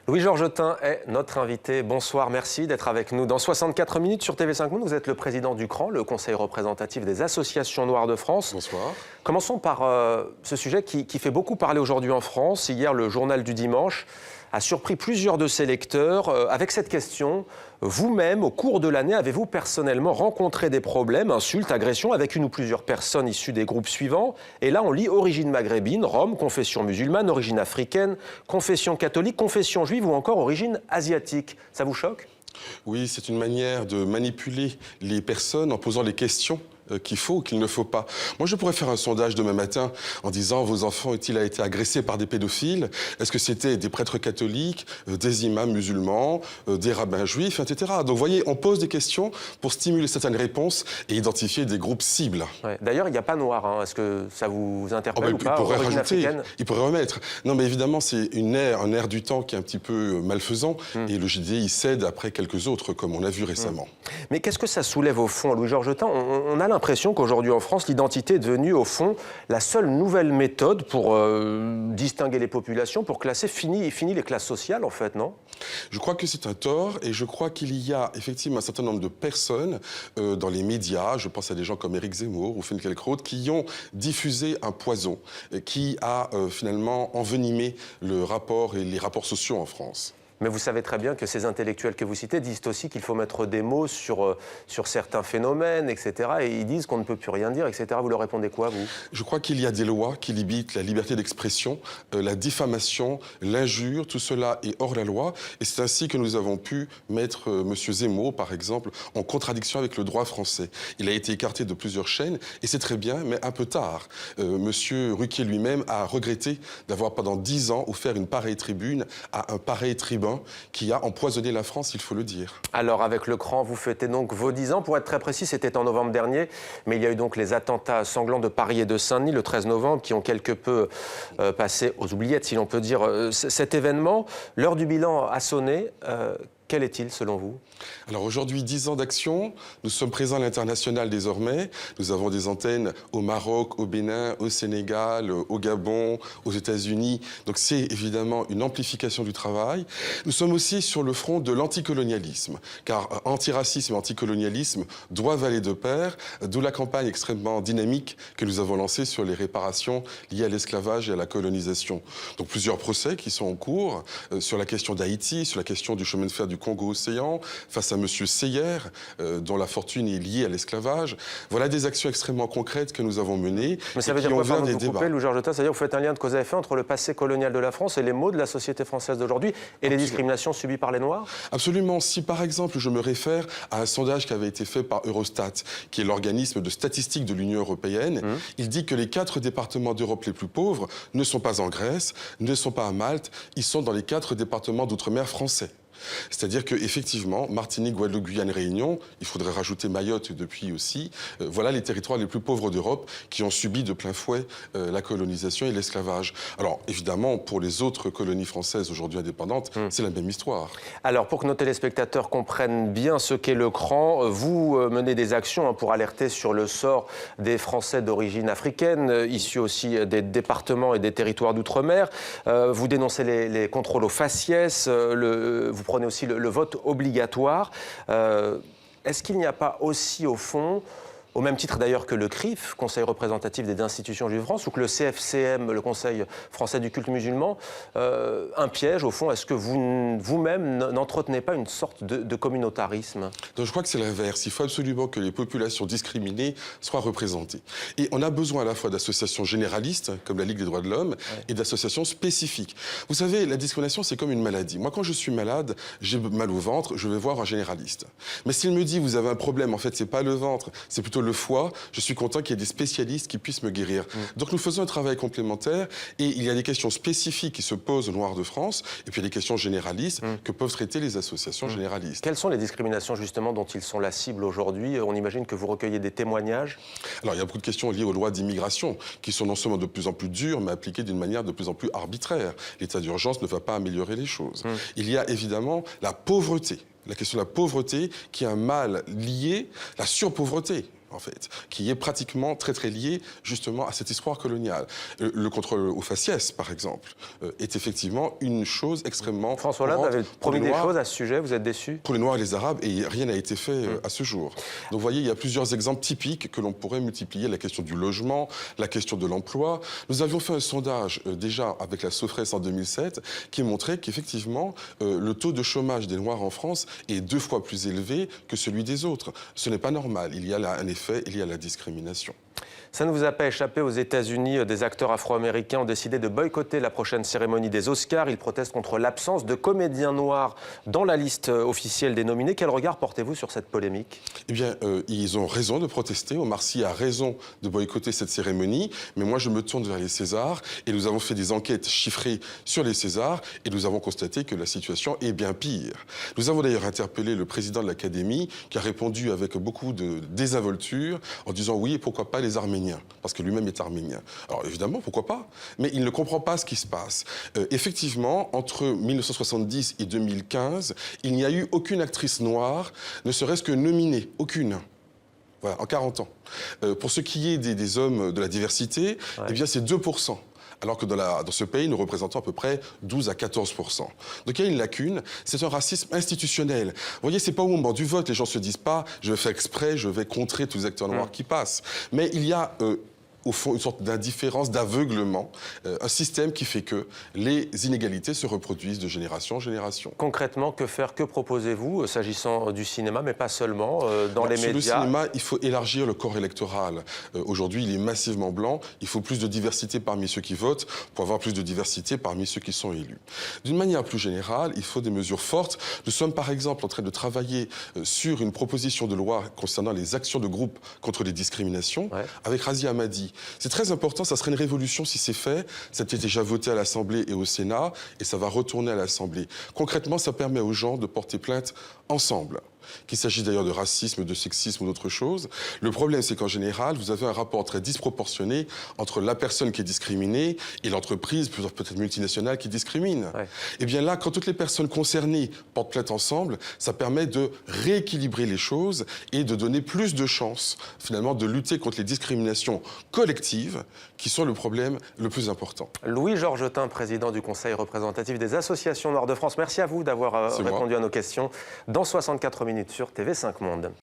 Louis-Georges Tin est notre invité. Bonsoir, merci d'être avec nous. Dans 64 minutes sur TV5 Monde, vous êtes le président du CRAN, le Conseil représentatif des associations noires de France. Bonsoir. Commençons par ce sujet qui fait beaucoup parler aujourd'hui en France. Hier, le journal du dimanche a surpris plusieurs de ses lecteurs avec cette question. Vous-même, au cours de l'année, avez-vous personnellement rencontré des problèmes, insultes, agressions avec une ou plusieurs personnes issues des groupes suivants? Et là, on lit origine maghrébine, Rome, confession musulmane, origine africaine, confession catholique, confession juive ou encore origine asiatique. Ça vous choque? Oui, c'est une manière de manipuler les personnes en posant les questions qu'il faut ou qu'il ne faut pas. Moi, je pourrais faire un sondage demain matin en disant « Vos enfants ont-ils été agressés par des pédophiles? Est-ce que c'était des prêtres catholiques, des imams musulmans, des rabbins juifs, etc. » Donc, vous voyez, on pose des questions pour stimuler certaines réponses et identifier des groupes cibles. Ouais. D'ailleurs, il n'y a pas noir. Hein. Est-ce que ça vous interpelle ou pas? Il pourrait rajouter, il pourrait remettre. Non, mais évidemment, c'est un air du temps qui est un petit peu malfaisant. Et le JDD, il cède après quelques autres, comme on a vu récemment. Mais qu'est-ce que ça soulève au fond, Louis-Georges Tin? On a l'impression qu'aujourd'hui en France, l'identité est devenue au fond la seule nouvelle méthode pour distinguer les populations, pour classer. Fini les classes sociales en fait, non? Je crois que c'est un tort et je crois qu'il y a effectivement un certain nombre de personnes dans les médias, je pense à des gens comme Éric Zemmour ou Finkielkraut, qui ont diffusé un poison qui a finalement envenimé le rapport et les rapports sociaux en France. Mais vous savez très bien que ces intellectuels que vous citez disent aussi qu'il faut mettre des mots sur certains phénomènes, etc. Et ils disent qu'on ne peut plus rien dire, etc. Vous leur répondez quoi, vous? Je crois qu'il y a des lois qui limitent la liberté d'expression, la diffamation, l'injure, tout cela est hors la loi. Et c'est ainsi que nous avons pu mettre M. Zemmour, par exemple, en contradiction avec le droit français. Il a été écarté de plusieurs chaînes, et c'est très bien, mais un peu tard. M. Ruquier lui-même a regretté d'avoir pendant 10 ans offert une pareille tribune à un pareil tribun qui a empoisonné la France, il faut le dire. Alors, avec le CRAN, vous fêtez donc vos 10 ans. Pour être très précis, c'était en novembre dernier. Mais il y a eu donc les attentats sanglants de Paris et de Saint-Denis le 13 novembre qui ont quelque peu passé aux oubliettes, si l'on peut dire. Cet événement, l'heure du bilan a sonné. Quel est-il, selon vous? Alors aujourd'hui, 10 ans d'action. Nous sommes présents à l'international désormais. Nous avons des antennes au Maroc, au Bénin, au Sénégal, au Gabon, aux États-Unis. Donc c'est évidemment une amplification du travail. Nous sommes aussi sur le front de l'anticolonialisme, car antiracisme et anticolonialisme doivent aller de pair, d'où la campagne extrêmement dynamique que nous avons lancée sur les réparations liées à l'esclavage et à la colonisation. Donc plusieurs procès qui sont en cours sur la question d'Haïti, sur la question du chemin de fer du Congo-Océan, face à M. Seyer, dont la fortune est liée à l'esclavage. Voilà des actions extrêmement concrètes que nous avons menées. Mais ça veut dire quoi, pardon de vous couper, Louis-Georges Tin? C'est-à-dire que vous faites un lien de cause à effet entre le passé colonial de la France et les maux de la société française d'aujourd'hui et les discriminations subies par les Noirs? Absolument. Si par exemple je me réfère à un sondage qui avait été fait par Eurostat, qui est l'organisme de statistique de l'Union européenne, il dit que les 4 départements d'Europe les plus pauvres ne sont pas en Grèce, ne sont pas à Malte, ils sont dans les 4 départements d'outre-mer français. C'est-à-dire qu'effectivement, Martinique, Guadeloupe, Guyane, Réunion, il faudrait rajouter Mayotte depuis aussi, voilà les territoires les plus pauvres d'Europe qui ont subi de plein fouet la colonisation et l'esclavage. Alors évidemment, pour les autres colonies françaises aujourd'hui indépendantes, c'est la même histoire. Alors pour que nos téléspectateurs comprennent bien ce qu'est le CRAN, vous menez des actions pour alerter sur le sort des Français d'origine africaine, issus aussi des départements et des territoires d'outre-mer. Vous dénoncez les contrôles aux faciès, vous prenez aussi le vote obligatoire. Est-ce qu'il n'y a pas aussi, au fond, au même titre d'ailleurs que le CRIF, Conseil représentatif des institutions juives de France, ou que le CFCM, le Conseil français du culte musulman, un piège, au fond? Est-ce que vous-même n'entretenez pas une sorte de communautarisme? Donc, je crois que c'est l'inverse. Il faut absolument que les populations discriminées soient représentées. Et on a besoin à la fois d'associations généralistes, comme la Ligue des droits de l'homme, et d'associations spécifiques. Vous savez, la discrimination, c'est comme une maladie. Moi, quand je suis malade, j'ai mal au ventre, je vais voir un généraliste. Mais s'il me dit, vous avez un problème, en fait, c'est pas le ventre, c'est plutôt le foie, je suis content qu'il y ait des spécialistes qui puissent me guérir. Donc nous faisons un travail complémentaire et il y a des questions spécifiques qui se posent aux Noirs de France et puis des questions généralistes que peuvent traiter les associations généralistes. Quelles sont les discriminations justement dont ils sont la cible aujourd'hui? On imagine que vous recueillez des témoignages. Alors il y a beaucoup de questions liées aux lois d'immigration qui sont non seulement de plus en plus dures mais appliquées d'une manière de plus en plus arbitraire. L'état d'urgence ne va pas améliorer les choses. Il y a évidemment la pauvreté. La question de la pauvreté qui est un mal lié, la surpauvreté. en fait, qui est pratiquement très très lié justement à cette histoire coloniale. Le contrôle aux faciès, par exemple, est effectivement une chose extrêmement... François Hollande avait promis des choses à ce sujet, vous êtes déçu? Pour les Noirs et les Arabes, et rien n'a été fait à ce jour. Donc vous voyez, il y a plusieurs exemples typiques que l'on pourrait multiplier. La question du logement, la question de l'emploi. Nous avions fait un sondage déjà avec la Sofres en 2007 qui montrait qu'effectivement, le taux de chômage des Noirs en France est 2 fois plus élevé que celui des autres. Ce n'est pas normal. Il y a là un effet, il y a la discrimination. Ça ne vous a pas échappé, aux États-Unis, des acteurs afro-américains ont décidé de boycotter la prochaine cérémonie des Oscars. Ils protestent contre l'absence de comédiens noirs dans la liste officielle des nominés. Quel regard portez-vous sur cette polémique? Eh bien, ils ont raison de protester. Omar Sy a raison de boycotter cette cérémonie. Mais moi, je me tourne vers les Césars et nous avons fait des enquêtes chiffrées sur les Césars et nous avons constaté que la situation est bien pire. Nous avons d'ailleurs interpellé le président de l'Académie qui a répondu avec beaucoup de désinvolture en disant oui, et pourquoi pas les Arméniens, parce que lui-même est arménien. Alors évidemment, pourquoi pas? Mais il ne comprend pas ce qui se passe. Effectivement, entre 1970 et 2015, il n'y a eu aucune actrice noire, ne serait-ce que nominée, aucune. Voilà, en 40 ans. Pour ce qui est des hommes de la diversité, eh bien c'est 2%. Alors que dans ce pays, nous représentons à peu près 12 à 14%. Donc il y a une lacune, c'est un racisme institutionnel. Vous voyez, c'est pas au moment du vote, les gens se disent pas « je vais faire exprès, je vais contrer tous les acteurs noirs qui passent ». Mais il y a... au fond, une sorte d'indifférence, d'aveuglement, un système qui fait que les inégalités se reproduisent de génération en génération. Concrètement, que faire, que proposez-vous s'agissant du cinéma, mais pas seulement, dans les médias? Sur le cinéma, il faut élargir le corps électoral. Aujourd'hui, il est massivement blanc. Il faut plus de diversité parmi ceux qui votent pour avoir plus de diversité parmi ceux qui sont élus. D'une manière plus générale, il faut des mesures fortes. Nous sommes par exemple en train de travailler sur une proposition de loi concernant les actions de groupe contre les discriminations avec Razia Hamadi. C'est très important, ça serait une révolution si c'est fait. Ça a été déjà voté à l'Assemblée et au Sénat, et ça va retourner à l'Assemblée. Concrètement, ça permet aux gens de porter plainte ensemble. Qu'il s'agisse d'ailleurs de racisme, de sexisme ou d'autre chose. Le problème, c'est qu'en général, vous avez un rapport très disproportionné entre la personne qui est discriminée et l'entreprise, peut-être multinationale, qui discrimine. Et bien là, quand toutes les personnes concernées portent plainte ensemble, ça permet de rééquilibrer les choses et de donner plus de chances, finalement, de lutter contre les discriminations collectives qui sont le problème le plus important. Louis Georgetin, président du Conseil représentatif des associations Noires de France, merci à vous d'avoir répondu à nos questions dans 64 minutes sur TV5 Monde.